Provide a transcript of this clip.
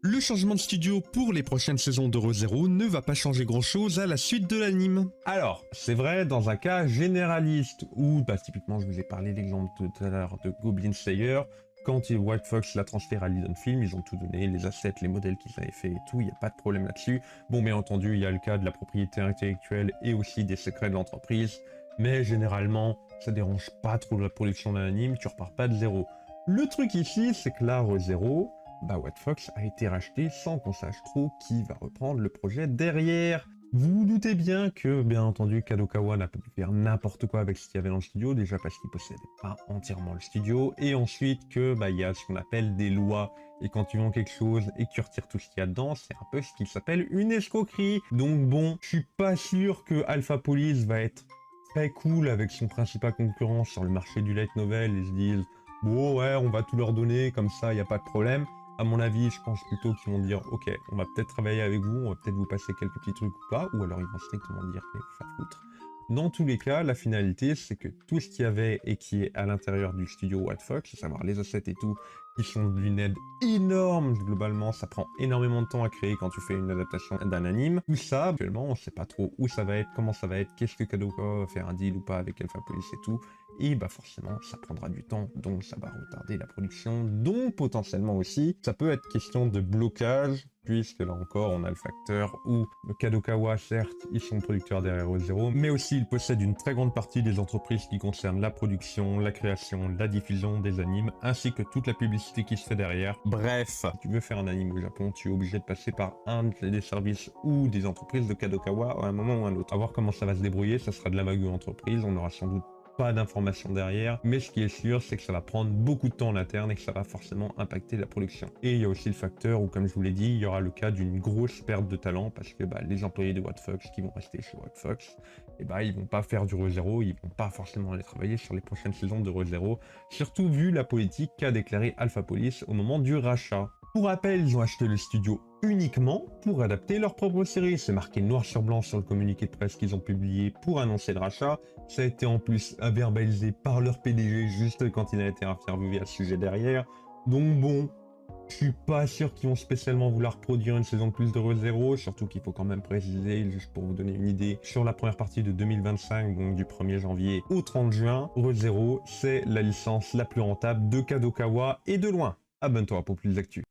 Le changement de studio pour les prochaines saisons de Re:Zero ne va pas changer grand chose à la suite de l'anime. Alors, c'est vrai dans un cas généraliste, où typiquement je vous ai parlé d'exemple tout à l'heure de Goblin Slayer, quand White Fox l'a transféré à Liden Film, ils ont tout donné, les assets, les modèles qu'ils avaient fait et tout, il n'y a pas de problème là-dessus. Bon, bien entendu, il y a le cas de la propriété intellectuelle et aussi des secrets de l'entreprise, mais généralement, ça dérange pas trop la production d'un anime, tu repars pas de zéro. Le truc ici, c'est que là, Re:Zero, White Fox a été racheté sans qu'on sache trop qui va reprendre le projet derrière. Vous vous doutez bien que, bien entendu, Kadokawa n'a pas pu faire n'importe quoi avec ce qu'il y avait dans le studio, déjà parce qu'il possédait pas entièrement le studio, et ensuite que il y a ce qu'on appelle des lois, et quand tu vends quelque chose et que tu retires tout ce qu'il y a dedans, c'est un peu ce qui s'appelle une escroquerie. Donc bon, je suis pas sûr que Alpha Police va être très cool avec son principal concurrent sur le marché du light novel, ils se disent bon ouais, on va tout leur donner, comme ça, il n'y a pas de problème. À mon avis, je pense plutôt qu'ils vont dire ok, on va peut-être travailler avec vous, on va peut-être vous passer quelques petits trucs ou pas, ou alors ils vont strictement dire allez vous faire foutre. Dans tous les cas, la finalité, c'est que tout ce qu'il y avait et qui est à l'intérieur du studio White Fox, à savoir les assets et tout, qui sont d'une aide énorme, globalement, ça prend énormément de temps à créer quand tu fais une adaptation d'un anime. Tout ça, actuellement, on sait pas trop où ça va être, comment ça va être, qu'est-ce que Kadokawa va faire un deal ou pas avec Alpha Police et tout, et forcément, ça prendra du temps, donc ça va retarder la production, donc potentiellement aussi, ça peut être question de blocage, puisque là encore, on a le facteur où Kadokawa, certes, ils sont producteurs derrière Re:Zero, mais aussi ils possèdent une très grande partie des entreprises qui concernent la production, la création, la diffusion des animes, ainsi que toute la publicité qui se fait derrière. Bref, si tu veux faire un anime au Japon, tu es obligé de passer par un des services ou des entreprises de Kadokawa à un moment ou à un autre. À voir comment ça va se débrouiller, ça sera de la magouille entreprise, on aura sans doute pas d'informations derrière, mais ce qui est sûr, c'est que ça va prendre beaucoup de temps en interne et que ça va forcément impacter la production. Et il y a aussi le facteur où, comme je vous l'ai dit, il y aura le cas d'une grosse perte de talent parce que les employés de White Fox qui vont rester chez White Fox, ils vont pas faire du Re:Zero, ils vont pas forcément aller travailler sur les prochaines saisons de Re:Zero, surtout vu la politique qu'a déclaré Alpha Police au moment du rachat. Pour rappel, ils ont acheté le studio uniquement pour adapter leur propre série. C'est marqué noir sur blanc sur le communiqué de presse qu'ils ont publié pour annoncer le rachat. Ça a été en plus verbalisé par leur PDG juste quand il a été interviewé à ce sujet derrière. Donc bon, je suis pas sûr qu'ils vont spécialement vouloir produire une saison de plus de Re:Zero, surtout qu'il faut quand même préciser, juste pour vous donner une idée, sur la première partie de 2025, donc du 1er janvier au 30 juin, Re:Zero, c'est la licence la plus rentable de Kadokawa et de loin. Abonne-toi pour plus d'actu.